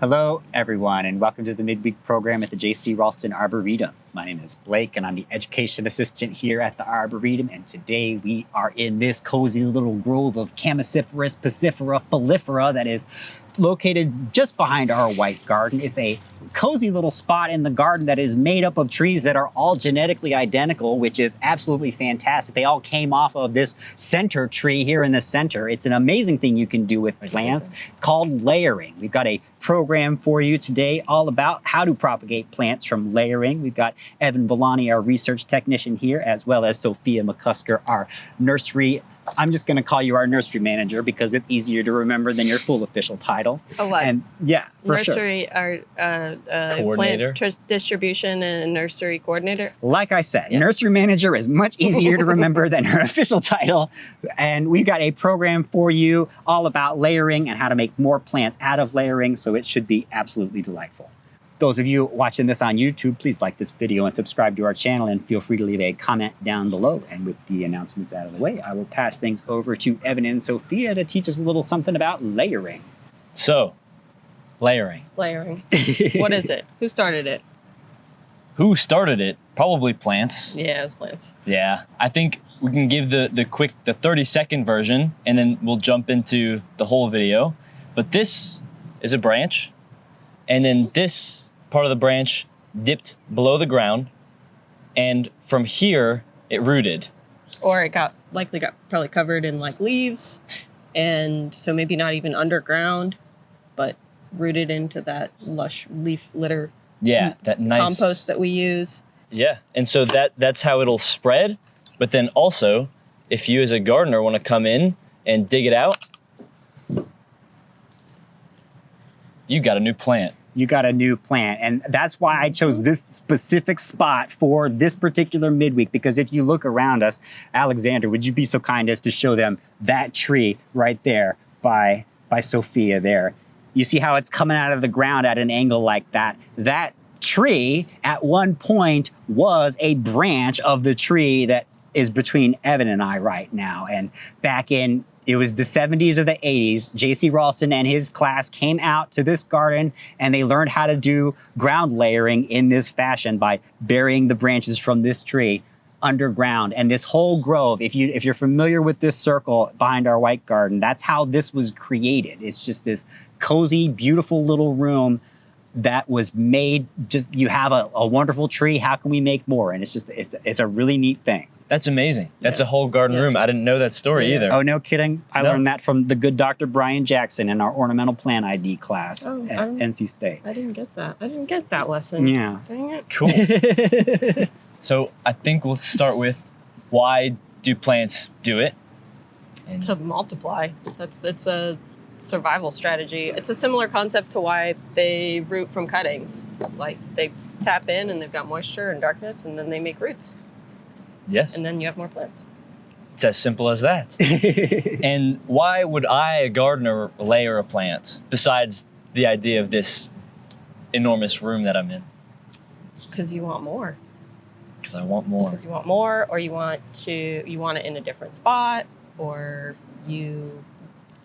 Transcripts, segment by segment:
Hello, everyone, and welcome to the Midweek Program at the J.C. Raulston Arboretum. My name is Blake, and I'm the Education Assistant here at the Arboretum, and today we are in this cozy little grove of Chamaecyparis piscifera folifera that is located just behind our white garden. It's a cozy little spot in the garden that is made up of trees that are all genetically identical, which is absolutely fantastic. They all came off of this center tree here in the center. It's an amazing thing you can do with plants. It's called layering. We've got a program for you today all about how to propagate plants from layering. We've got Evan Villani, our research technician here, as well as Sophia McCusker, our nursery. I'm just going to call you our nursery manager because it's easier to remember than your full official title. Oh, what? And yeah, for nursery, sure. Our coordinator, distribution and nursery coordinator. Like I said, nursery manager is much easier to remember than her official title. And we've got a program for you all about layering and how to make more plants out of layering. So it should be absolutely delightful. Those of you watching this on YouTube, please like this video and subscribe to our channel, and feel free to leave a comment down below. And with the announcements out of the way, I will pass things over to Evan and Sophia to teach us a little something about layering. So, layering. Layering. What is it? Who started it? Who started it? Probably plants. Yeah, it's plants. Yeah, I think we can give the 30-second version, and then we'll jump into the whole video. But this is a branch, and then this part of the branch dipped below the ground, and from here it rooted. Or it likely got probably covered in like leaves, and so maybe not even underground, but rooted into that lush leaf litter. Yeah, that nice compost that we use. Yeah, and so that's how it'll spread. But then also, if you as a gardener want to come in and dig it out, you got a new plant. You got a new plant. And that's why I chose this specific spot for this particular midweek, because if you look around us, Alexander, would you be so kind as to show them that tree right there by Sophia there? You see how it's coming out of the ground at an angle like that? That tree at one point was a branch of the tree that is between Evan and I right now. And back in, it was the 70s or the 80s, J.C. Raulston and his class came out to this garden and they learned how to do ground layering in this fashion by burying the branches from this tree underground. And this whole grove, if you're familiar with this circle behind our white garden, that's how this was created. It's just this cozy, beautiful little room that was made. Just, you have a wonderful tree, how can we make more? And it's a really neat thing. That's amazing. That's a whole garden room. I didn't know that story either. Oh, no kidding. I learned that from the good Dr. Brian Jackson in our ornamental plant ID class at NC State. I didn't get that. I didn't get that lesson. Yeah. Dang it. Cool. So I think we'll start with, why do plants do it? And to multiply. It's a survival strategy. It's a similar concept to why they root from cuttings. Like they tap in and they've got moisture and darkness, and then they make roots. Yes. And then you have more plants. It's as simple as that. And why would I, a gardener, layer a plant, besides the idea of this enormous room that I'm in? Because you want more. Because I want more. Because you want more, or you want it in a different spot, or you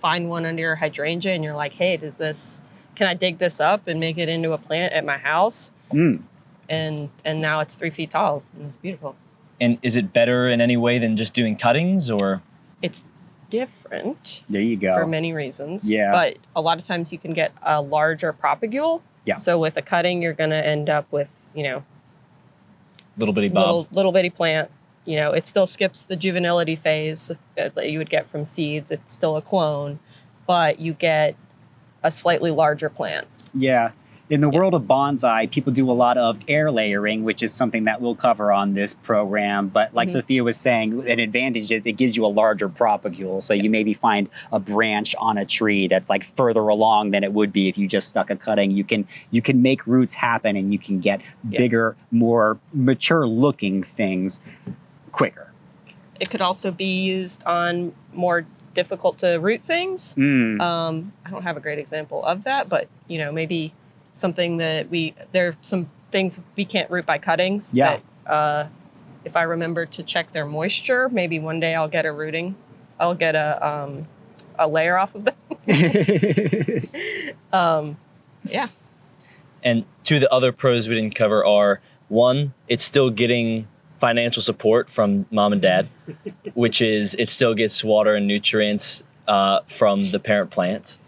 find one under your hydrangea and you're like, hey, can I dig this up and make it into a plant at my house? And now it's 3 feet tall and it's beautiful. And is it better in any way than just doing cuttings, or? It's different. There you go. For many reasons. Yeah. But a lot of times you can get a larger propagule. Yeah. So with a cutting, you're going to end up with, little bitty bob. Little bitty plant. It still skips the juvenility phase that you would get from seeds. It's still a clone, but you get a slightly larger plant. Yeah. In the world of bonsai, people do a lot of air layering, which is something that we'll cover on this program. But like Sophia was saying, an advantage is it gives you a larger propagule. So you maybe find a branch on a tree that's like further along than it would be if you just stuck a cutting. You can make roots happen, and you can get bigger, more mature looking things quicker. It could also be used on more difficult to root things. I don't have a great example of that, but maybe something that there are some things we can't root by cuttings that if I remember to check their moisture, maybe one day I'll get a layer off of them. Yeah. And two of the other pros we didn't cover are, one, it's still getting financial support from mom and dad, which is it still gets water and nutrients from the parent plants.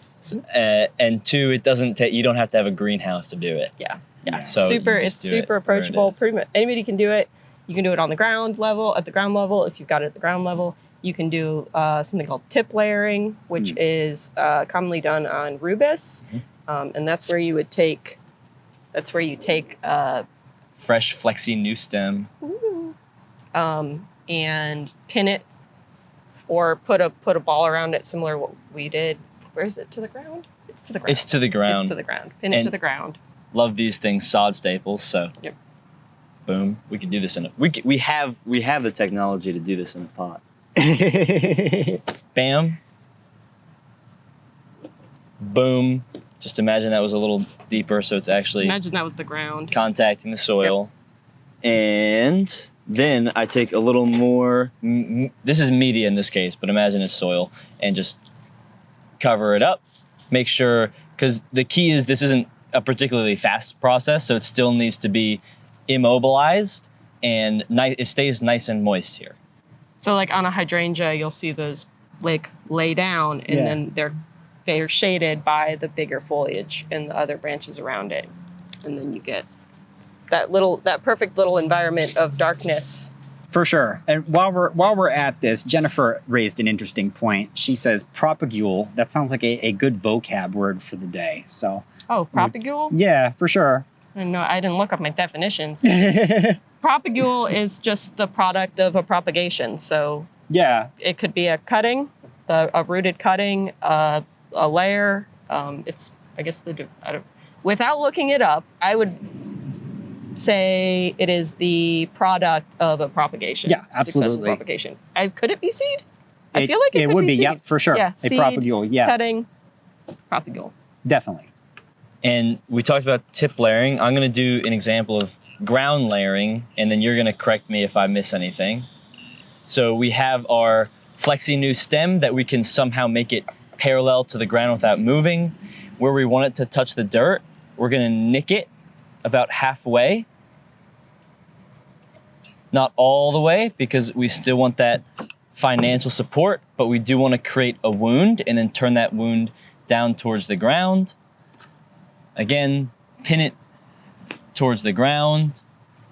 And two, it doesn't take, you don't have to have a greenhouse to do it. Yeah. So It's super approachable. Pretty much anybody can do it. You can do it on the ground level, at the ground level. If you've got it at the ground level, you can do something called tip layering, which is commonly done on rubus. And that's where you take fresh flexy new stem and pin it or put a ball around it, similar to what we did. Where is it? To the ground? It's to the ground. It's to the ground. It's to the ground. Pin it to the ground. Love these things, sod staples. So, boom, we can do this in a. We have the technology to do this in a pot. Bam. Boom. Just imagine that was a little deeper, so it's actually. Imagine that was the ground. Contacting the soil, and then I take a little more. This is media in this case, but imagine it's soil, and just cover it up. Make sure, because the key is this isn't a particularly fast process, so it still needs to be immobilized and it stays nice and moist here. So like on a hydrangea, you'll see those like lay down and then they're shaded by the bigger foliage and the other branches around it. And then you get that perfect little environment of darkness. For sure. And while we're at this, Jennifer raised an interesting point. She says propagule. That sounds like a good vocab word for the day. So. Oh, propagule? Yeah, for sure. I didn't look up my definitions. Propagule is just the product of a propagation. So yeah, it could be a cutting, a rooted cutting, a layer. It's, I guess, without looking it up, I would say it is the product of a propagation. Yeah, absolutely. Successful propagation. Could it be seed? I feel like it could would be seed. Yeah, for sure. Yeah, a seed, propagule. Yeah, cutting, propagule. Definitely. And we talked about tip layering. I'm going to do an example of ground layering, and then you're going to correct me if I miss anything. So we have our flexi new stem that we can somehow make it parallel to the ground without moving. Where we want it to touch the dirt, we're going to nick it about halfway. Not all the way, because we still want that financial support, but we do want to create a wound and then turn that wound down towards the ground. Again, pin it towards the ground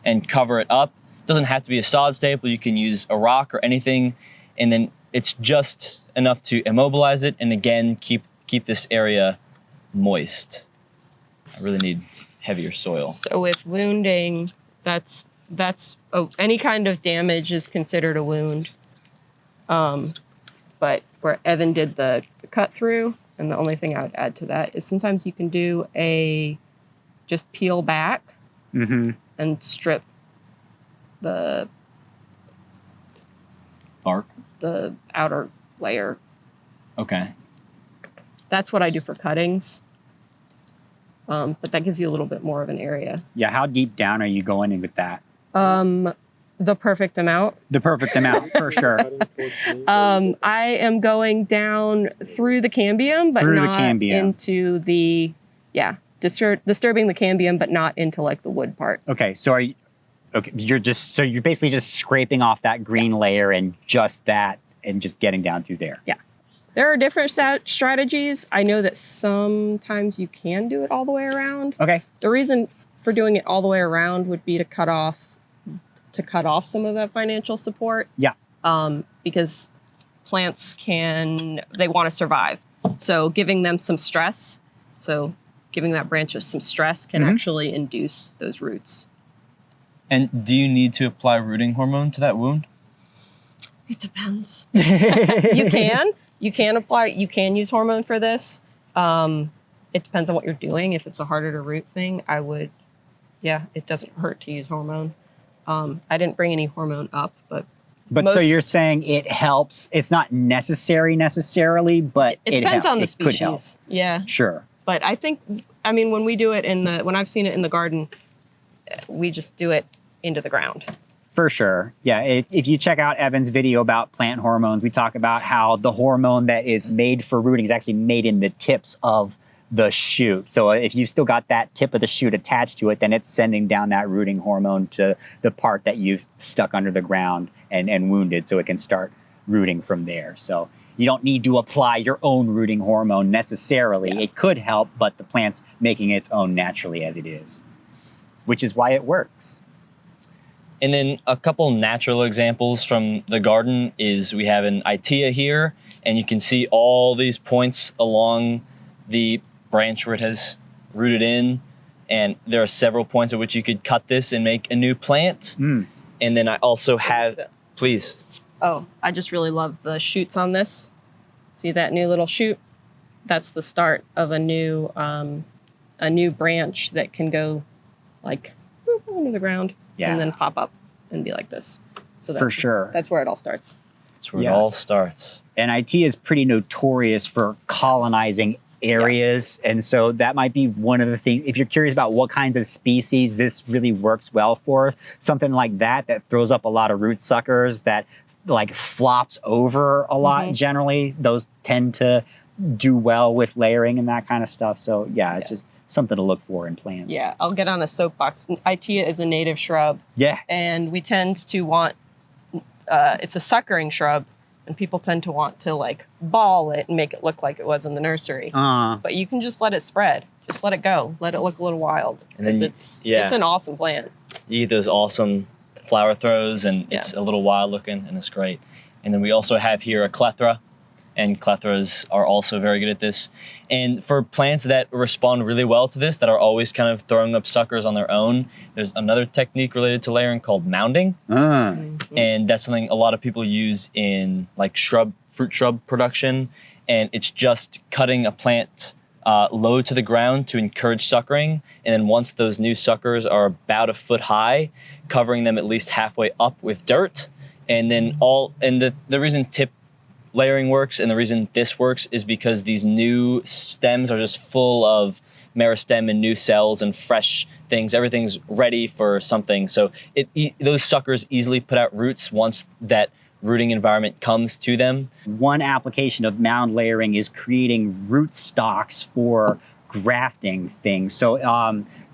and cover it up. It doesn't have to be a sod staple. You can use a rock or anything, and then it's just enough to immobilize it and again keep this area moist. I really need heavier soil. So with wounding, any kind of damage is considered a wound. But where Evan did the cut through, and the only thing I would add to that is sometimes you can do just peel back and strip the Bark? The outer layer. Okay. That's what I do for cuttings. But that gives you a little bit more of an area. Yeah, how deep down are you going in with that? The perfect amount. The perfect amount, for sure. I am going down through the cambium, but not into the, disturbing the cambium, but not into like the wood part. Okay, so you're basically just scraping off that green layer and just getting down through there. Yeah. There are different strategies. I know that sometimes you can do it all the way around. Okay. The reason for doing it all the way around would be to cut off some of that financial support. Yeah. Because plants they want to survive. So giving them some stress, giving that branch some stress can actually induce those roots. And do you need to apply rooting hormone to that wound? It depends. You can use hormone for this. It depends on what you're doing. If it's a harder to root thing, it doesn't hurt to use hormone. I didn't bring any hormone up, but so you're saying it helps. It's not necessarily, but it depends on the species. Yeah. Sure. But when we do it when I've seen it in the garden, we just do it into the ground. For sure. Yeah. If you check out Evan's video about plant hormones, we talk about how the hormone that is made for rooting is actually made in the tips of the shoot. So if you've still got that tip of the shoot attached to it, then it's sending down that rooting hormone to the part that you've stuck under the ground and wounded, so it can start rooting from there. So you don't need to apply your own rooting hormone necessarily. Yeah. It could help, but the plant's making its own naturally as it is, which is why it works. And then a couple natural examples from the garden is we have an Itea here, and you can see all these points along the branch where it has rooted in. And there are several points at which you could cut this and make a new plant. And then I also have, please. Oh, I just really love the shoots on this. See that new little shoot? That's the start of a new branch that can go like under the ground and then pop up and be like this. So that's For sure. That's where it all starts. That's where it all starts. And IT is pretty notorious for colonizing areas. And so that might be one of the things, if you're curious about what kinds of species this really works well for, something like that throws up a lot of root suckers, that like flops over a lot generally. Those tend to do well with layering and that kind of stuff. So yeah, it's just something to look for in plants. Yeah, I'll get on a soapbox. Itea is a native shrub. Yeah. And we tend to want, it's a suckering shrub, and people tend to want to like ball it and make it look like it was in the nursery. But you can just let it spread. Just let it go. Let it look a little wild. And then it's an awesome plant. You get those awesome flower throws, and it's a little wild looking, and it's great. And then we also have here a clethra, and clethras are also very good at this. And for plants that respond really well to this, that are always kind of throwing up suckers on their own, there's another technique related to layering called mounding. And that's something a lot of people use in like fruit shrub production. And it's just cutting a plant low to the ground to encourage suckering. And then once those new suckers are about a foot high, covering them at least halfway up with dirt. And then the reason tip layering works and the reason this works is because these new stems are just full of meristem and new cells and fresh things. Everything's ready for something. So those suckers easily put out roots once that rooting environment comes to them. One application of mound layering is creating root stocks for grafting things. So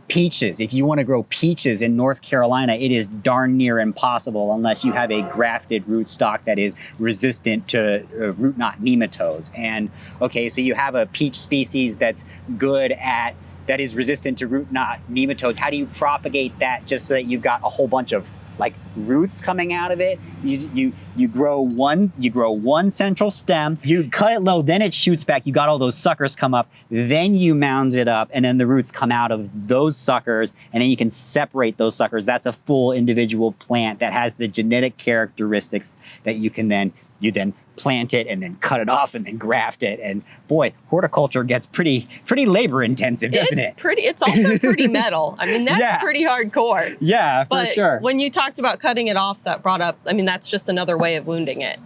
peaches, if you want to grow peaches in North Carolina, it is darn near impossible unless you have a grafted rootstock that is resistant to root knot nematodes. And okay, so you have a peach species that's good at, that is resistant to root knot nematodes. How do you propagate that just so that you've got a whole bunch of like roots coming out of it? You grow one central stem, you cut it low, then it shoots back, you got all those suckers come up, then you mound it up, and then the roots come out of those suckers, and then you can separate those suckers. That's a full individual plant that has the genetic characteristics that you then plant it and then cut it off and then graft it. And boy, horticulture gets pretty labor intensive, doesn't it? It's also pretty metal. I mean, that's pretty hardcore. Yeah, for sure. When you talked about cutting it off, that brought up, I mean, that's just another way of wounding it.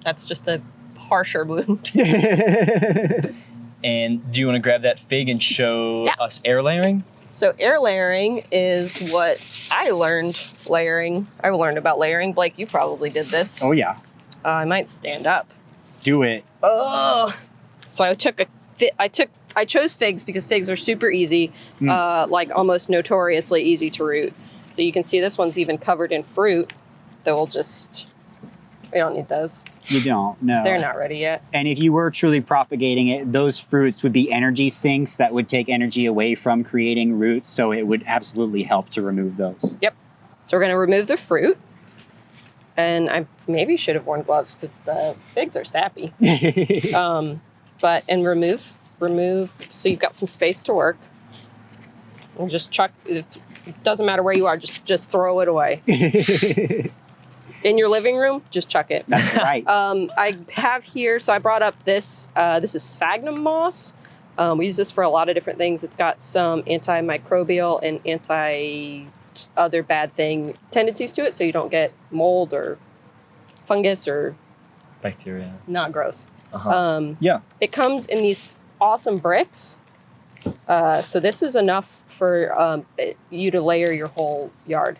That's just a harsher wound. And do you want to grab that fig and show us air layering? So air layering is what I learned layering. I learned about layering. Blake, you probably did this. Oh yeah. I might stand up. Do it. Oh. So I chose figs because figs are super easy, like almost notoriously easy to root. So you can see this one's even covered in fruit that will just, we don't need those. You don't, no. They're not ready yet. And if you were truly propagating it, those fruits would be energy sinks that would take energy away from creating roots. So it would absolutely help to remove those. Yep. So we're going to remove the fruit. And I maybe should have worn gloves because the figs are sappy. And remove, so you've got some space to work. And just chuck, it doesn't matter where you are, just throw it away. In your living room, just chuck it. That's right. I have here, so I brought up this is sphagnum moss. We use this for a lot of different things. It's got some antimicrobial and other bad thing tendencies to it, so you don't get mold or fungus or bacteria. Not gross. It comes in these awesome bricks. So this is enough for you to layer your whole yard.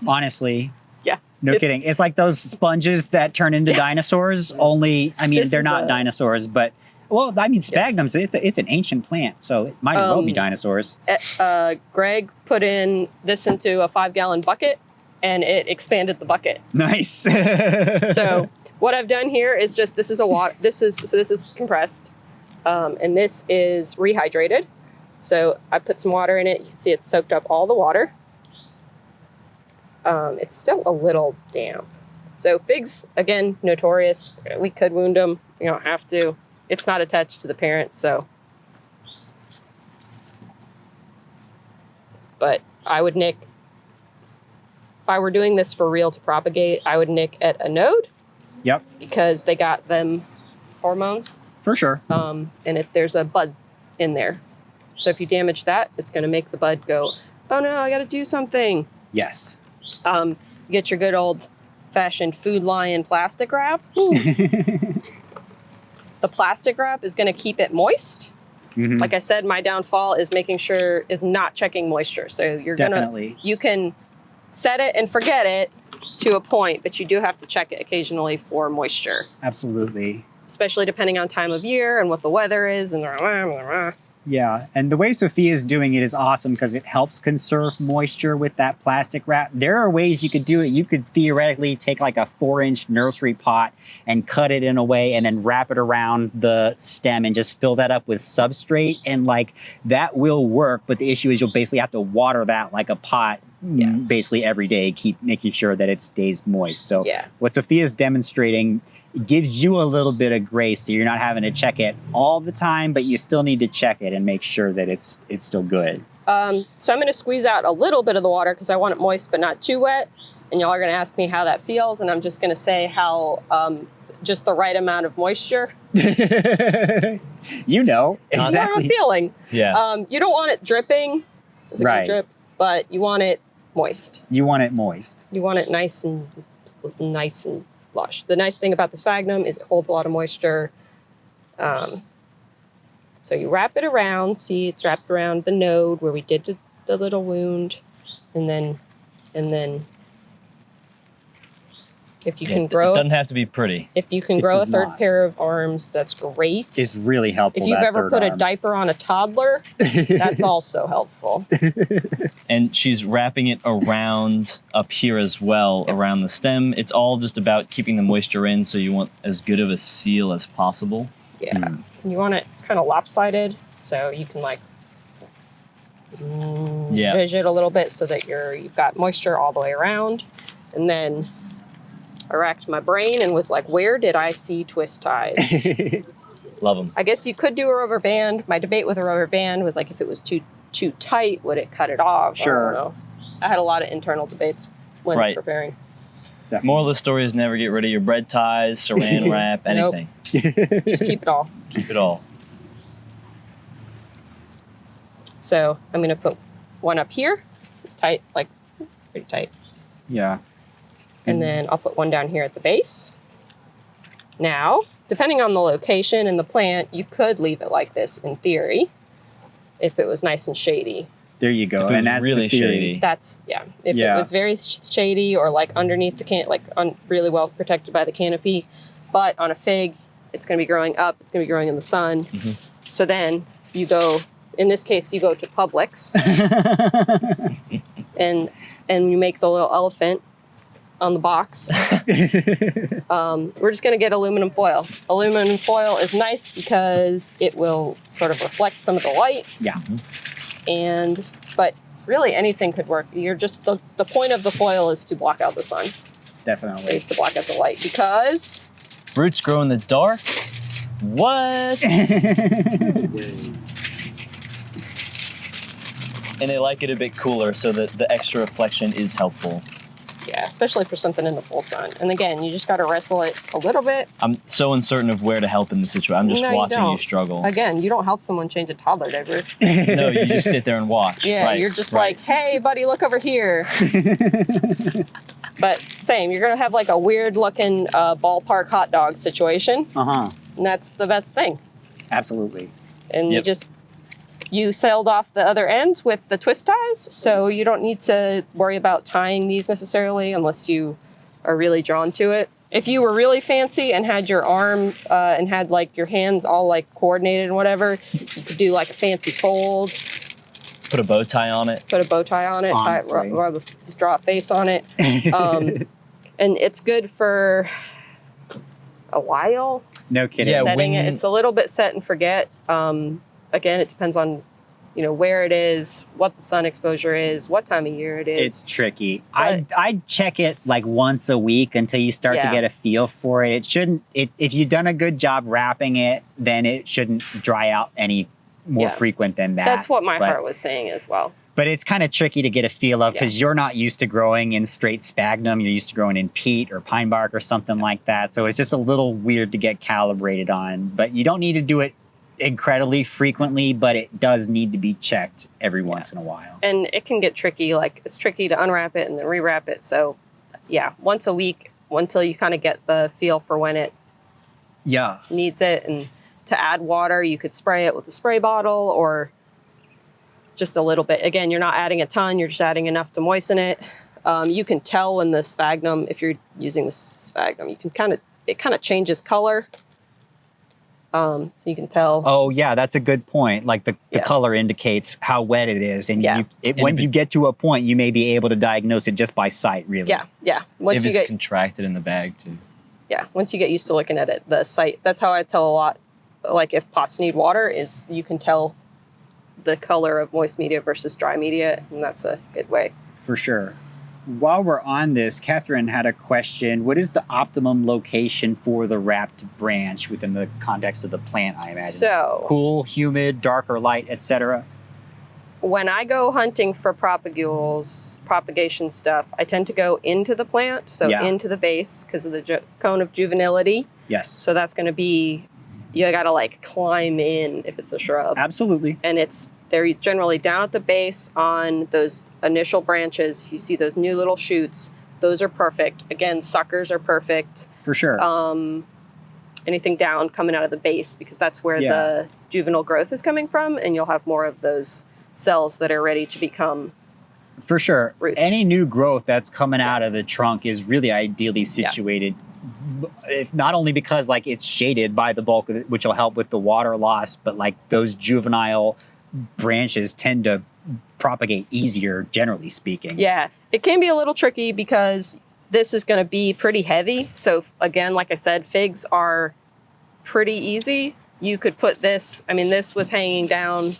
Honestly. Yeah. No kidding. It's like those sponges that turn into dinosaurs, only, I mean, they're not dinosaurs, but Well, I mean, sphagnums, it's an ancient plant, so it might as well be dinosaurs. Greg put this into a 5-gallon bucket, and it expanded the bucket. Nice. So what I've done here is just, this is compressed, and this is rehydrated. So I put some water in it. You can see it's soaked up all the water. It's still a little damp. So figs, again, notorious. We could wound them. You don't have to. It's not attached to the parent, so. But I would nick, if I were doing this for real to propagate, I would nick at a node. Yep. Because they got them hormones. For sure. And if there's a bud in there. So if you damage that, it's going to make the bud go, oh no, I got to do something. Yes. You get your good old-fashioned Food Lion plastic wrap. The plastic wrap is going to keep it moist. Mm-hmm. Like I said, my downfall is not checking moisture. So you can set it and forget it to a point, but you do have to check it occasionally for moisture. Absolutely. Especially depending on time of year and what the weather is and Yeah, and the way Sophia's doing it is awesome because it helps conserve moisture with that plastic wrap. There are ways you could do it. You could theoretically take like a 4-inch nursery pot and cut it in a way and then wrap it around the stem and just fill that up with substrate. And like that will work, but the issue is you'll basically have to water that like a pot basically every day, keep making sure that it stays moist. So what Sophia's demonstrating gives you a little bit of grace, so you're not having to check it all the time, but you still need to check it and make sure that it's still good. So I'm going to squeeze out a little bit of the water because I want it moist but not too wet. And y'all are going to ask me how that feels, and I'm just going to say how just the right amount of moisture. You know exactly. How I'm feeling. Yeah. You don't want it dripping. It's going to drip, but you want it moist. You want it moist. You want it nice and flush. The nice thing about the sphagnum is it holds a lot of moisture. So you wrap it around. See, it's wrapped around the node where we did the little wound, and then if you can grow, it doesn't have to be pretty. If you can grow a third pair of arms, that's great. It's really helpful. If you've ever put a diaper on a toddler, that's also helpful. And she's wrapping it around up here as well, around the stem. It's all just about keeping the moisture in, so you want as good of a seal as possible. Yeah. You want it's kind of lopsided, so you can like zhuzh it a little bit so that you've got moisture all the way around. And then I racked my brain and was like, where did I see twist ties? Love them. I guess you could do a rubber band. My debate with a rubber band was like, if it was too tight, would it cut it off? Sure. I don't know. I had a lot of internal debates when preparing. Definitely. Moral of the story is never get rid of your bread ties, saran wrap, anything. Nope. Just keep it all. Keep it all. So I'm going to put one up here. It's tight, like pretty tight. Yeah. And then I'll put one down here at the base. Now, depending on the location and the plant, you could leave it like this in theory, if it was nice and shady. There you go. And that's really shady. That's, If it was very shady or like underneath the really well protected by the canopy, but on a fig, it's going to be growing up. It's going to be growing in the sun. Mm-hmm. So then you go, in this case, you go to Publix and you make the little elephant on the box. We're just going to get aluminum foil. Aluminum foil is nice because it will sort of reflect some of the light. Yeah. But really anything could work. You're just, the point of the foil is to block out the sun. Definitely. Is to block out the light because roots grow in the dark. What? And they like it a bit cooler, so that the extra reflection is helpful. Yeah, especially for something in the full sun. And again, you just got to wrestle it a little bit. I'm so uncertain of where to help in the situation. I'm just watching you struggle. Again, you don't help someone change a toddler diaper. No, you just sit there and watch. Yeah, you're just like, hey, buddy, look over here. But same, you're going to have like a weird looking ballpark hot dog situation. Uh-huh. And that's the best thing. Absolutely. And you sailed off the other ends with the twist ties, so you don't need to worry about tying these necessarily unless you are really drawn to it. If you were really fancy and had your arm and had like your hands all like coordinated and whatever, you could do like a fancy fold. Put a bow tie on it. Put a bow tie on it. Draw a face on it. And it's good for a while. No kidding. Yeah, Setting it. It's a little bit set and forget. Again, it depends on where it is, what the sun exposure is, what time of year it is. It's tricky. I'd check it like once a week until you start to get a feel for it. It shouldn't. If you've done a good job wrapping it, then it shouldn't dry out any more frequent than that. That's what my heart was saying as well. But it's kind of tricky to get a feel of because you're not used to growing in straight sphagnum. You're used to growing in peat or pine bark or something like that. So it's just a little weird to get calibrated on. But you don't need to do it incredibly frequently, but it does need to be checked every once in a while. And it can get tricky. Like it's tricky to unwrap it and then rewrap it. So once a week until you kind of get the feel for when it needs it. And to add water, you could spray it with a spray bottle or just a little bit. Again, you're not adding a ton, you're just adding enough to moisten it. You can tell when the sphagnum, if you're using the sphagnum, you can it kind of changes color. So you can tell. Oh yeah, that's a good point. Like the color indicates how wet it is. And when you get to a point, you may be able to diagnose it just by sight, really. Yeah. Once if it's contracted in the bag too. Yeah, once you get used to looking at it, the sight, that's how I tell a lot. Like if pots need water, is you can tell the color of moist media versus dry media, and that's a good way. For sure. While we're on this, Catherine had a question. What is the optimum location for the wrapped branch within the context of the plant, I imagine? So cool, humid, dark or light, etc. When I go hunting for propagules, propagation stuff, I tend to go into the plant, so into the vase because of the cone of juvenility. Yes. So that's going to be, you got to like climb in if it's a shrub. Absolutely. And they're generally down at the base on those initial branches. You see those new little shoots. Those are perfect. Again, suckers are perfect. For sure. Anything down coming out of the base because that's where the juvenile growth is coming from, and you'll have more of those cells that are ready to become for sure roots. Any new growth that's coming out of the trunk is really ideally situated. If not only because like it's shaded by the bulk of it, which will help with the water loss, but like those juvenile branches tend to propagate easier, generally speaking. Yeah, it can be a little tricky because this is going to be pretty heavy. So again, like I said, figs are pretty easy. You could put this, I mean, this was hanging down,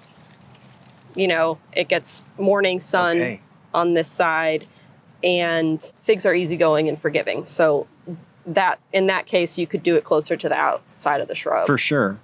it gets morning sun on this side, and figs are easygoing and forgiving. So that in that case, you could do it closer to the outside of the shrub. For sure.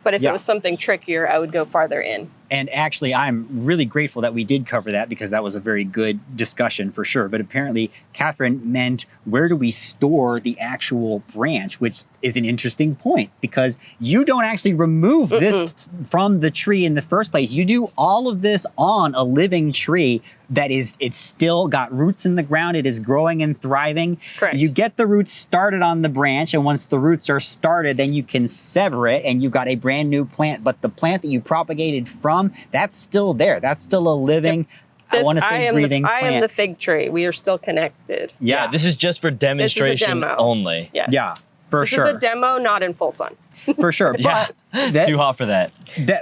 But if it was something trickier, I would go farther in. And actually, I'm really grateful that we did cover that because that was a very good discussion for sure. But apparently, Catherine meant where do we store the actual branch, which is an interesting point because you don't actually remove this from the tree in the first place. You do all of this on a living tree that it's still got roots in the ground. It is growing and thriving. Correct. You get the roots started on the branch, and once the roots are started, then you can sever it and you've got a brand new plant. But the plant that you propagated from, that's still there. That's still a living, breathing plant. I am the fig tree. We are still connected. Yeah, this is just for demonstration only. Yes. Yeah, for sure. This is a demo, not in full sun. For sure. Yeah, too hot for that.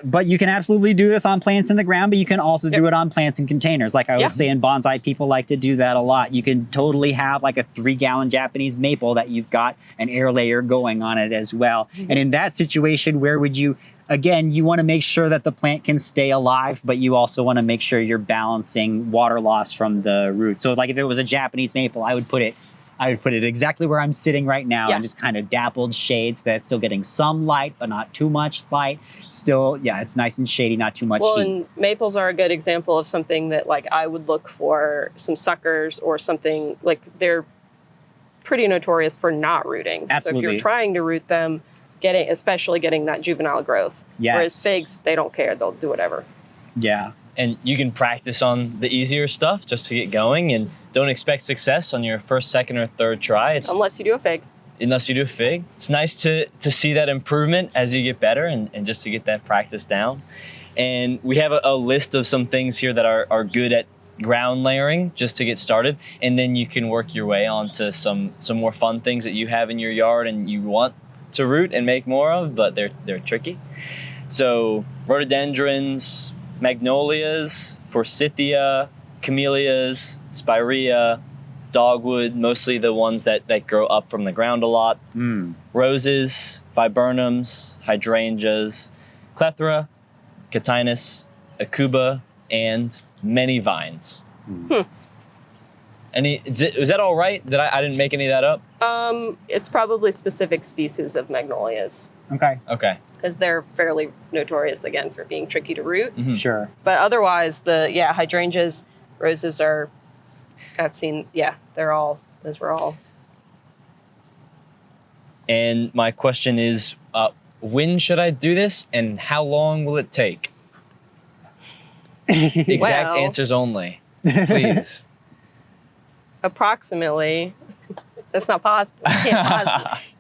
But you can absolutely do this on plants in the ground, but you can also do it on plants in containers. Like I was saying, bonsai people like to do that a lot. You can totally have like a 3-gallon Japanese maple that you've got an air layer going on it as well. And in that situation, where would you, again, you want to make sure that the plant can stay alive, but you also want to make sure you're balancing water loss from the root. So like if it was a Japanese maple, I would put it exactly where I'm sitting right now and just kind of dappled shades so that it's still getting some light, but not too much light. Still, it's nice and shady, not too much heat. And maples are a good example of something that like I would look for some suckers or something like they're pretty notorious for not rooting. Absolutely. So if you're trying to root them, especially getting that juvenile growth. Yes. Whereas figs, they don't care. They'll do whatever. Yeah. And you can practice on the easier stuff just to get going, and don't expect success on your first, second, or third try. Unless you do a fig. Unless you do a fig. It's nice to see that improvement as you get better and just to get that practice down. And we have a list of some things here that are good at ground layering just to get started, and then you can work your way on to some more fun things that you have in your yard and you want to root and make more of, but they're tricky. So rhododendrons, magnolias, forsythia, camellias, spirea, dogwood, mostly the ones that grow up from the ground a lot. Roses, viburnums, hydrangeas, clethra, catinus, aucuba, and many vines. Is that all right? I didn't make any of that up? It's probably specific species of magnolias. Okay. Okay. Because they're fairly notorious, again, for being tricky to root. Sure. But otherwise, hydrangeas, roses are, I've seen, those were all. And my question is, when should I do this and how long will it take? Exact answers only, please. Approximately. That's not possible.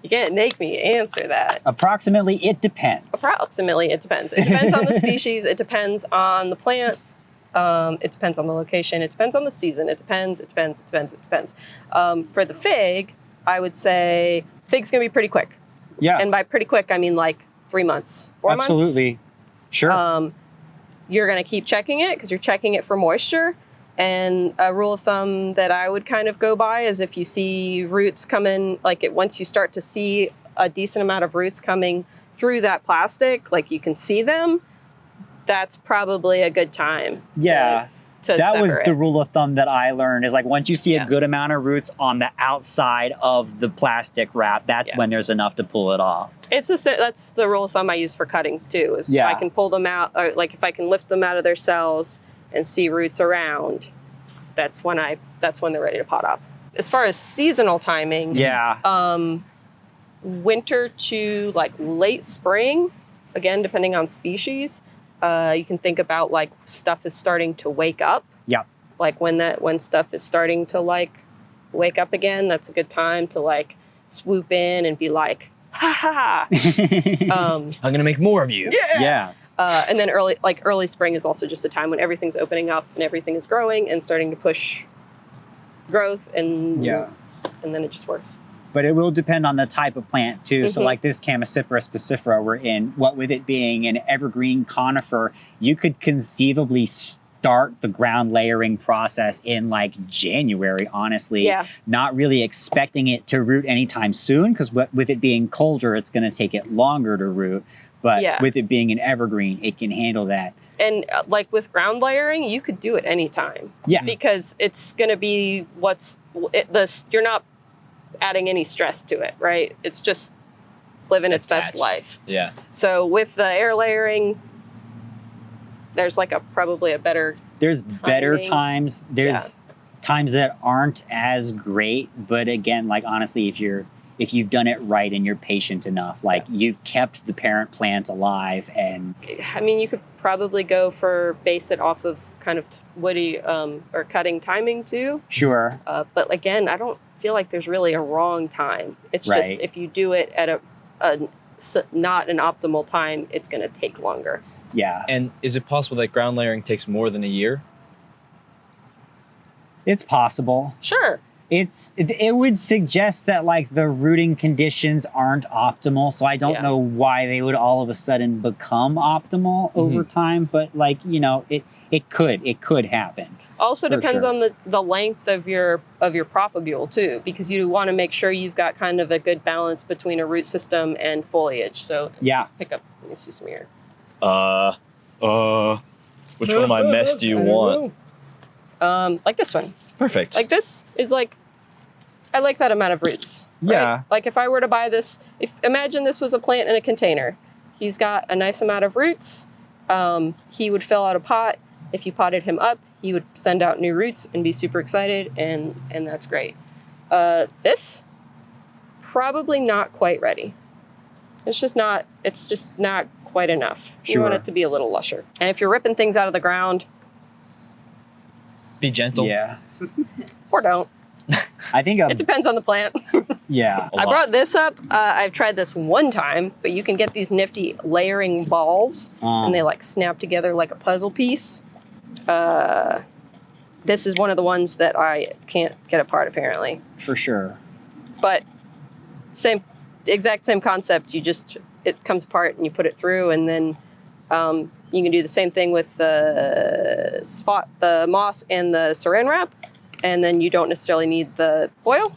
You can't make me answer that. Approximately, it depends. Approximately, it depends. It depends on the species. It depends on the plant. It depends on the location. It depends on the season. It depends. For the fig, I would say fig's going to be pretty quick. Yeah. And by pretty quick, I mean like 3 months, 4 months. Absolutely. Sure. You're going to keep checking it because you're checking it for moisture. And a rule of thumb that I would kind of go by is if you see roots coming, once you start to see a decent amount of roots coming through that plastic, like you can see them, that's probably a good time. Yeah. That was the rule of thumb that I learned is like once you see a good amount of roots on the outside of the plastic wrap, that's when there's enough to pull it off. That's the rule of thumb I use for cuttings too, is if I can pull them out, or like if I can lift them out of their cells and see roots around, that's when they're ready to pot up. As far as seasonal timing, winter to like late spring, again, depending on species, you can think about like stuff is starting to wake up. Yeah. Like when stuff is starting to like wake up again, that's a good time to like swoop in and be like, ha ha. I'm gonna make more of you. Yeah. And then early spring is also just a time when everything's opening up and everything is growing and starting to push growth, and then it just works. But it will depend on the type of plant too. So like this Chamaecyparis spicifera we're in, what with it being an evergreen conifer, you could conceivably start the ground layering process in like January, honestly. Yeah. Not really expecting it to root anytime soon because with it being colder, it's going to take it longer to root. But with it being an evergreen, it can handle that. And like with ground layering, you could do it anytime. Yeah. Because it's going to be you're not adding any stress to it, right? It's just living its best life. Yeah. So with the air layering, there's like probably a better There's better times. There's times that aren't as great, but again, like honestly, if you've done it right and you're patient enough, like you've kept the parent plant alive, and I mean, you could probably base it off of kind of woody or cutting timing too. Sure. But again, I don't feel like there's really a wrong time. It's just if you do it at not an optimal time, it's going to take longer. Yeah. And is it possible that ground layering takes more than a year? It's possible. Sure. It would suggest that like the rooting conditions aren't optimal, so I don't know why they would all of a sudden become optimal over time, but like, it could happen. Also depends on the length of your propagule too, because you want to make sure you've got kind of a good balance between a root system and foliage. So pick up, let me see some here. Which one of my mess do you want? Like this one. Perfect. Like this is like, I like that amount of roots. Right? Yeah. Like if I were to buy this, imagine this was a plant in a container. He's got a nice amount of roots. He would fill out a pot. If you potted him up, he would send out new roots and be super excited, and that's great. This, probably not quite ready. It's just not quite enough. Sure. You want it to be a little lusher. And if you're ripping things out of the ground, be gentle. Yeah. Or don't. I think it depends on the plant. Yeah. I brought this up. I've tried this one time, but you can get these nifty layering balls, and they like snap together like a puzzle piece. this is one of the ones that I can't get apart apparently. For sure. But exact same concept. It comes apart and you put it through, and then you can do the same thing with the moss and the saran wrap, and then you don't necessarily need the foil.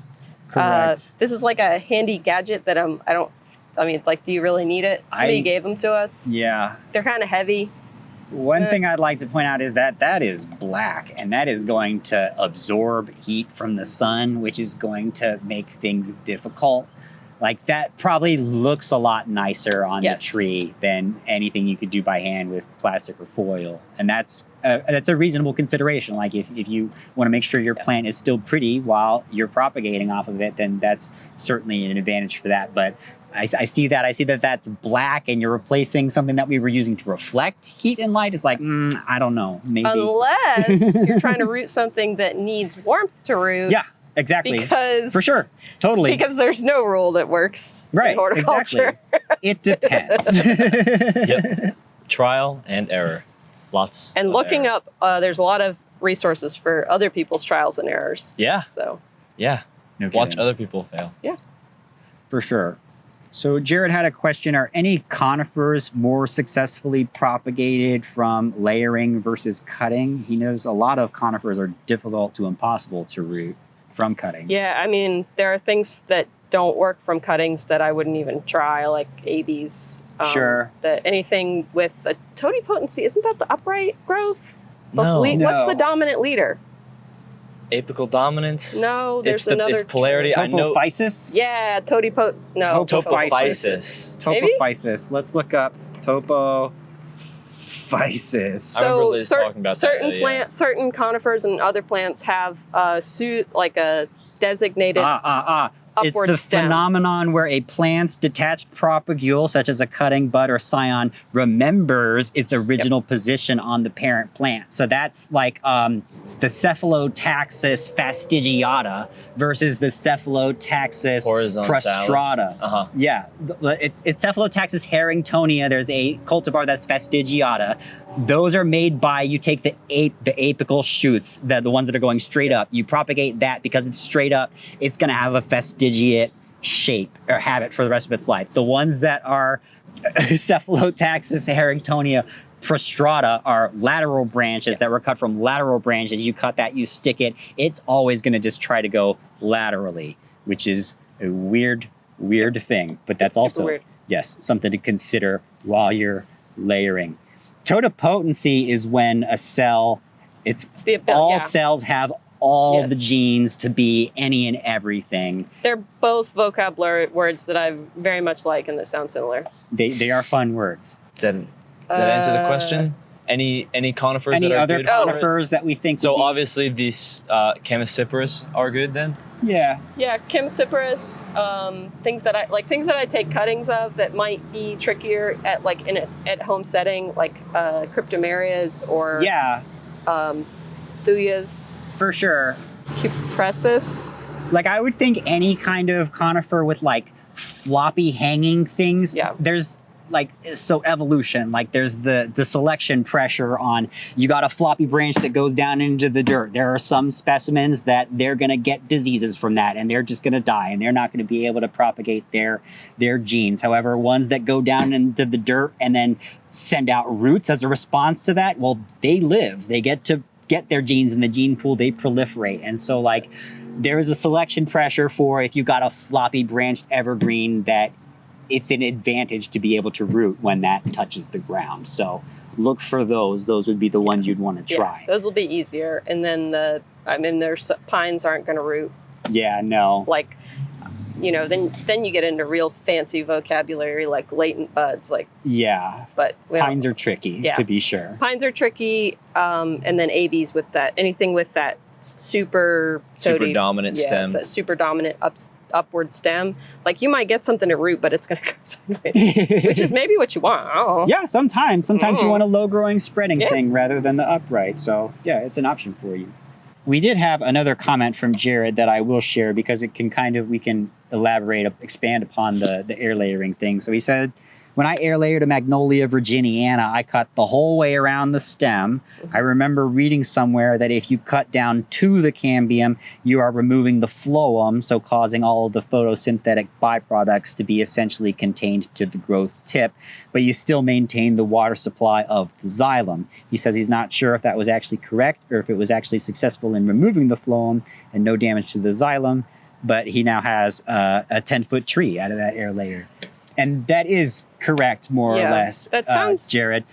Correct. This is like a handy gadget that do you really need it? Somebody gave them to us. Yeah. They're kind of heavy. One thing I'd like to point out is that is black, and that is going to absorb heat from the sun, which is going to make things difficult. Like, that probably looks a lot nicer on the tree than anything you could do by hand with plastic or foil. And that's a reasonable consideration. Like, if you want to make sure your plant is still pretty while you're propagating off of it, then that's certainly an advantage for that. But I see that that's black, and you're replacing something that we were using to reflect heat and light. It's like, I don't know, maybe. Unless you're trying to root something that needs warmth to root. Yeah, exactly. Because for sure. Totally. Because there's no rule that works in horticulture. Exactly. It depends. Yep. Trial and error. Lots. And looking up, there's a lot of resources for other people's trials and errors. Yeah. So. Yeah. No Watch kidding. other people fail. Yeah. For sure. So Jared had a question. Are any conifers more successfully propagated from layering versus cutting? He knows a lot of conifers are difficult to impossible to root from cuttings. Yeah, I mean, there are things that don't work from cuttings that I wouldn't even try, like ABs. Sure. That anything with a totipotency, isn't that the upright growth? No. What's the dominant leader? Apical dominance? No, there's it's another. polarity. I know. Topophysis? Yeah, Topophysis. Maybe? Topophysis. Let's look up topophysis. I remember Liz talking about certain conifers and other plants have a designated It's upward the stem. phenomenon where a plant's detached propagule, such as a cutting, bud, or scion, remembers its original position on the parent plant. So that's like the Cephalotaxis fastigiata versus the Cephalotaxis prostrata. Yeah, it's Cephalotaxis harringtonia. There's a cultivar that's fastigiata. Those are made by, you take the apical shoots, the ones that are going straight up. You propagate that because it's straight up. It's going to have a fastigiate shape or habit for the rest of its life. The ones that are Cephalotaxis harringtonia prostrata are lateral branches that were cut from lateral branches. You cut that, you stick it. It's always going to just try to go laterally, which is a weird thing. But that's also, weird. Yes, something to consider while you're layering. Totipotency is when a cell, cells have all the genes to be any and everything. They're both vocabulary words that I very much like and that sound similar. They are fun words. Does that answer the question? Any conifers any that are other good? conifers that we think So obviously these Chamaecyparis are good then? Yeah, Chamaecyparis, things that I take cuttings of that might be trickier at at home setting, like cryptomerias or thuyas. For sure. Cupressus. Like, I would think any kind of conifer with like floppy hanging things. Yeah. There's evolution, like there's the selection pressure on, you got a floppy branch that goes down into the dirt. There are some specimens that they're going to get diseases from that and they're just going to die and they're not going to be able to propagate their genes. However, ones that go down into the dirt and then send out roots as a response to that, well, they live. They get to get their genes in the gene pool, they proliferate. And so there is a selection pressure for if you got a floppy branched evergreen that it's an advantage to be able to root when that touches the ground. So look for those. Those would be the ones you'd want to try. Yeah, those will be easier. And then there's pines aren't going to root. Yeah, no. Then you get into real fancy vocabulary like latent buds. But pines are tricky, to be sure. Pines are tricky. And then ABs with that. Anything with that super dominant stem. That super dominant upward stem. Like, you might get something to root, but it's going to go sideways, which is maybe what you want. I don't know. Yeah, sometimes you want a low-growing spreading thing rather than the upright. So yeah, it's an option for you. We did have another comment from Jared that I will share because it can we can elaborate, expand upon the air layering thing. So he said, when I air layered a Magnolia virginiana, I cut the whole way around the stem. I remember reading somewhere that if you cut down to the cambium, you are removing the phloem, so causing all of the photosynthetic byproducts to be essentially contained to the growth tip, but you still maintain the water supply of the xylem. He says he's not sure if that was actually correct or if it was actually successful in removing the phloem and no damage to the xylem, but he now has a 10-foot tree out of that air layer. And that is correct, more or less, that sounds... Jared.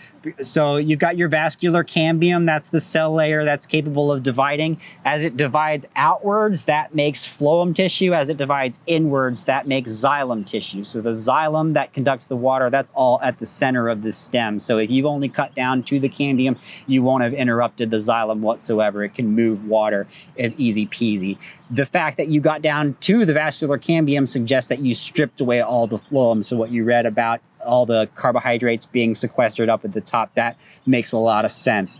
So you've got your vascular cambium. That's the cell layer that's capable of dividing. As it divides outwards, that makes phloem tissue. As it divides inwards, that makes xylem tissue. So the xylem that conducts the water, that's all at the center of the stem. So if you've only cut down to the cambium, you won't have interrupted the xylem whatsoever. It can move water as easy peasy. The fact that you got down to the vascular cambium suggests that you stripped away all the phloem. So what you read about all the carbohydrates being sequestered up at the top, that makes a lot of sense.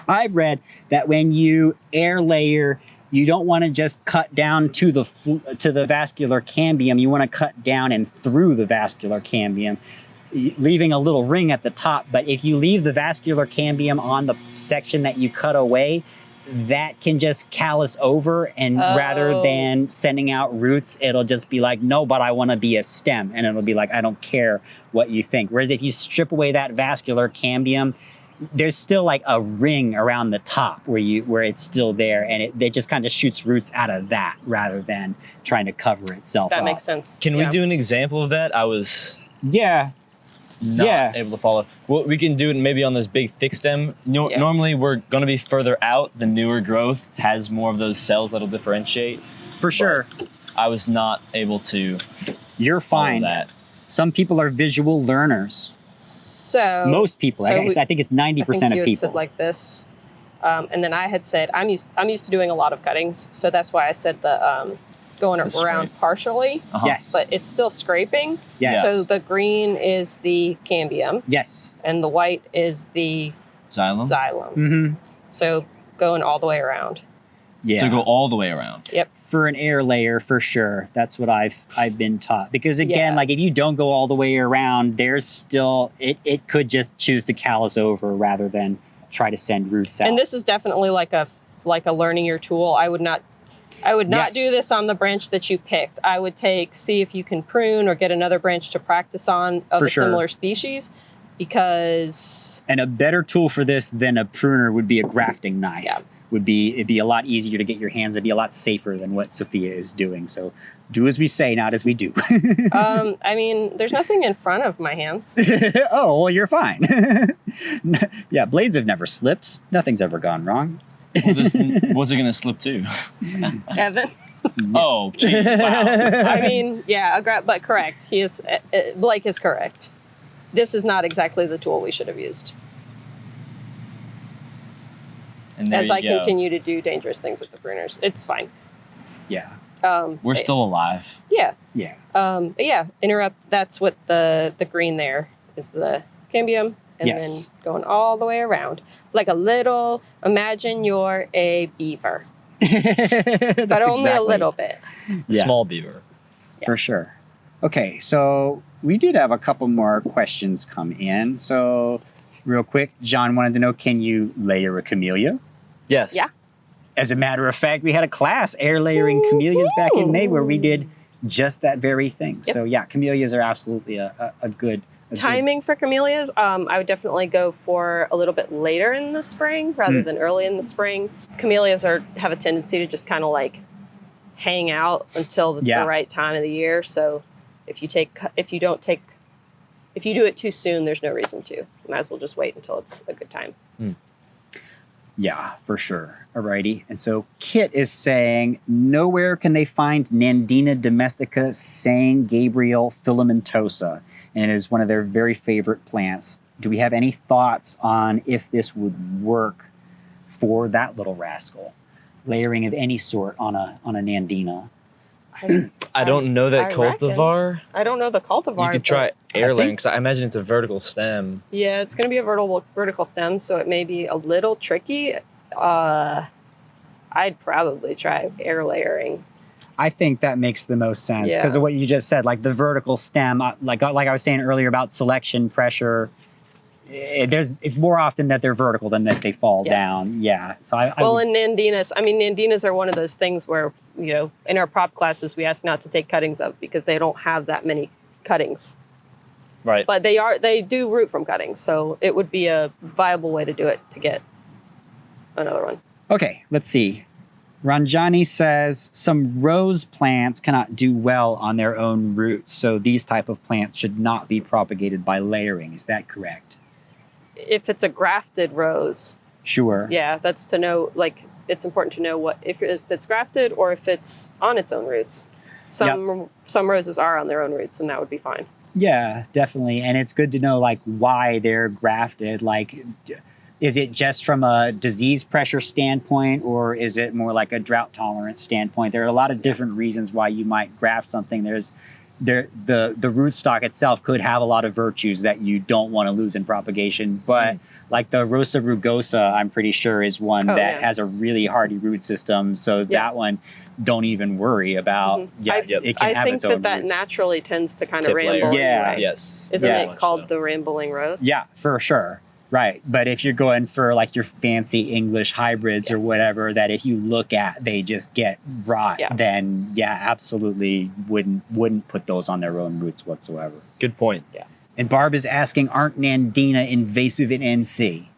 I've read that when you air layer, you don't want to just cut down to the vascular cambium. You want to cut down and through the vascular cambium, leaving a little ring at the top. But if you leave the vascular cambium on the section that you cut away, that can just callus over, and rather than sending out roots, it'll just be like, no, but I want to be a stem. And it'll be like, I don't care what you think. Whereas if you strip away that vascular cambium, there's still like a ring around the top where it's still there, and it just kind of shoots roots out of that rather than trying to cover itself That up. makes sense. Can we do an example of that? I was not able to follow. Well, we can do it maybe on this big thick stem. Normally we're going to be further out. The newer growth has more of those cells that'll differentiate. For sure. I was not able to You're fine. follow that. Some people are visual learners. So Most people. I think it's 90% I think you of had people. said like this. And then I had said, I'm used to doing a lot of cuttings. So that's why I said the going around partially. Yes. But it's still scraping. Yes. So the green is the cambium. Yes. And the white is the Xylem? xylem. Mm-hmm. So going all the way around. Yeah. So go all the way around. Yep. For an air layer, for sure. That's what I've been taught. Because again, Yeah. like if you don't go all the way around, there's still, it could just choose to callus over rather than try to send roots out. And this is definitely like a learning your tool. I would not Yes. do this on the branch that you picked. I would see if you can prune or get another branch to practice on of For a sure. similar species, because And a better tool for this than a pruner would be a grafting knife. Yeah. It'd be a lot easier to get your hands. It'd be a lot safer than what Sophia is doing. So do as we say, not as we do. I mean, there's nothing in front of my hands. Oh, well, you're fine. Yeah, blades have never slipped. Nothing's ever gone wrong. Well, what's it going to slip to? Evan. Oh, geez, wow. I mean, yeah, but correct. He is. Blake is correct. This is not exactly the tool we should have used. And there As you I go. continue to do dangerous things with the pruners, it's fine. Yeah. We're still alive. Yeah. Yeah. But yeah, interrupt. That's what the green there is, the cambium, and Yes. then going all the way around like a little. Imagine you're a beaver, but only a little bit. Yeah. Small beaver. For sure. Okay, so we did have a couple more questions come in. So real quick, John wanted to know, can you layer a camellia? Yes. Yeah. As a matter of fact, we had a class, air layering camellias, back in May, where we did just that very thing. Yep. So yeah, camellias are absolutely a good Timing for camellias, I would definitely go for a little bit later in the spring rather than early in the spring. Camellias have a tendency to just kind of like hang out until it's the right time of the year. So if you do it too soon, there's no reason to. You might as well just wait until it's a good time. Yeah, for sure. Alrighty. And so Kit is saying, nowhere can they find Nandina domestica San Gabriel filamentosa, and it is one of their very favorite plants. Do we have any thoughts on if this would work for that little rascal? Layering of any sort on a Nandina. I don't know that I cultivar. I don't know the cultivar. You could try I air think- layering, because I imagine it's a vertical stem. Yeah, it's going to be a vertical stem, so it may be a little tricky. I'd probably try air layering. I think that makes the most sense because of what you just said, like the vertical stem, like I was saying earlier about selection pressure. It's more often that they're vertical than that they fall down. Yeah. So in Nandinas are one of those things where, you know, in our prop classes, we ask not to take cuttings of because they don't have that many cuttings. Right. But they do root from cuttings. So it would be a viable way to do it to get another one. Okay, let's see. Ranjani says some rose plants cannot do well on their own roots. So these type of plants should not be propagated by layering. Is that correct? If it's a grafted rose. Sure. Yeah, that's to know, like, it's important to know what if it's grafted or if it's on its own roots. Some roses are on their own roots, and that would be fine. Yeah, definitely. And it's good to know, like, why they're grafted. Like, is it just from a disease pressure standpoint, or is it more like a drought tolerance standpoint? There are a lot of different reasons why you might graft something. The rootstock itself could have a lot of virtues that you don't want to lose in propagation, but like the Rosa rugosa, I'm pretty sure is one that has a really hardy root system. So that one, don't even worry about. It can have its own roots. that naturally tends to kind of ramble. Yeah. Yes. Isn't it called the rambling rose? Yeah, for sure. Right. But if you're going for like your fancy English hybrids or whatever, that if you look at, they just get rot, then absolutely wouldn't put those on their own roots whatsoever. Good point. Yeah. And Barb is asking, aren't Nandina invasive in NC?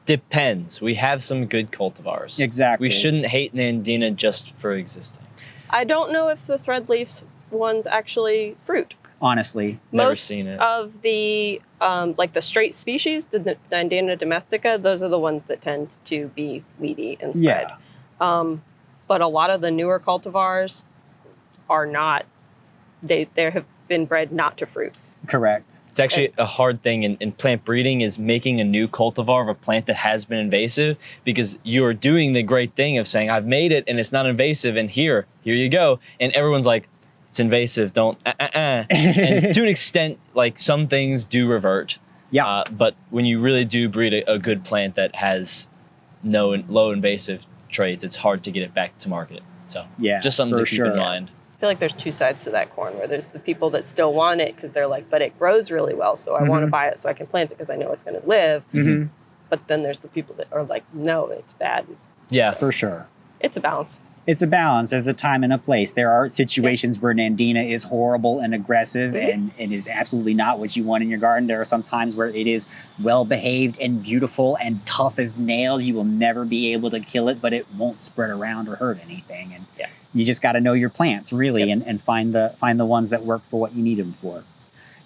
Depends. We have some good cultivars. Exactly. We shouldn't hate Nandina just for existing. I don't know if the threadleaf ones actually fruit. Honestly. Never seen it. Of the like the straight species, the Nandina domestica, those are the ones that tend to be weedy and spread. Yeah. But a lot of the newer cultivars are not. They have been bred not to fruit. Correct. It's actually a hard thing in plant breeding is making a new cultivar of a plant that has been invasive, because you're doing the great thing of saying, I've made it and it's not invasive, and here you go. And everyone's like, it's invasive, don't, And to an extent, like some things do revert. Yeah. But when you really do breed a good plant that has low invasive traits, it's hard to get it back to market. So just something to keep in mind. I feel like there's two sides to that corn, where there's the people that still want it because they're like, but it grows really well, so I want to buy it so I can plant it because I know it's going to live. But then there's the people that are like, no, it's bad. Yeah, for sure. It's a balance. It's a balance. There's a time and a place. There are situations where Nandina is horrible and aggressive and it is absolutely not what you want in your garden. There are some times where it is well-behaved and beautiful and tough as nails. You will never be able to kill it, but it won't spread around or hurt anything. And you just got to know your plants, really, and find the ones that work for what you need them for.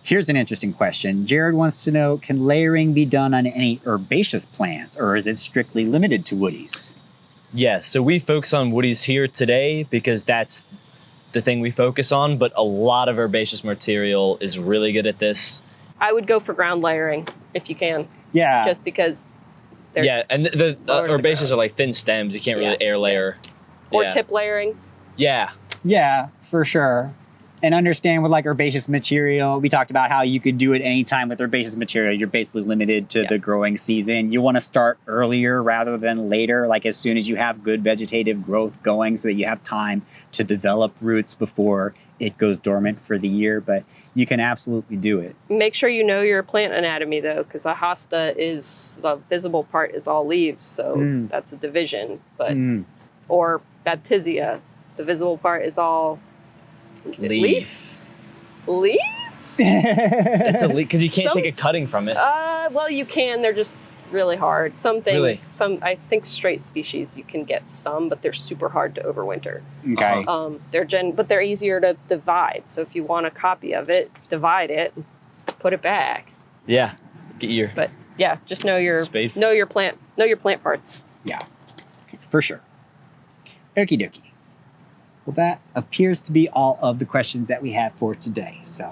Here's an interesting question. Jared wants to know, can layering be done on any herbaceous plants, or is it strictly limited to woodies? Yes, so we focus on woodies here today because that's the thing we focus on, but a lot of herbaceous material is really good at this. I would go for ground layering if you can. Yeah. Just because they're and the herbaceous are like thin stems. You can't really air layer. Or tip layering. Yeah. Yeah, for sure. And understand with like herbaceous material, we talked about how you could do it anytime with herbaceous material. You're basically limited to the growing season. You want to start earlier rather than later, like as soon as you have good vegetative growth going so that you have time to develop roots before it goes dormant for the year. But you can absolutely do it. Make sure you know your plant anatomy though, because a hosta is, the visible part is all leaves. So that's a division. But or baptisia, the visible part is all leaf? It's a leaf because you can't take a cutting from it. Well, you can. They're just really hard. Some things, I think straight species you can get some, but they're super hard to overwinter. Okay. But they're easier to divide. So if you want a copy of it, divide it, put it back. Yeah. Get your. But yeah, just know your plant parts. Yeah, for sure. Okie dokie. Well, that appears to be all of the questions that we have for today. So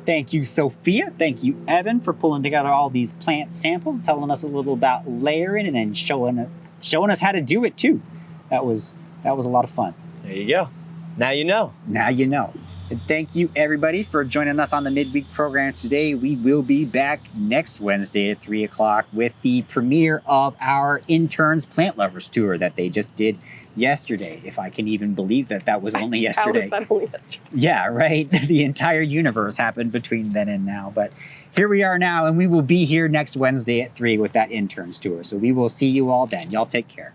thank you, Sophia. Thank you, Evan, for pulling together all these plant samples, telling us a little about layering, and then showing us how to do it too. That was a lot of fun. There you go. Now you know. Now you know. And thank you, everybody, for joining us on the midweek program today. We will be back next Wednesday at 3 o'clock with the premiere of our Interns Plant Lovers Tour that they just did yesterday. If I can even believe that that was only yesterday. How was that only yesterday? Yeah, right? The entire universe happened between then and now. But here we are now, and we will be here next Wednesday at 3 with that Interns Tour. So we will see you all then. Y'all take care.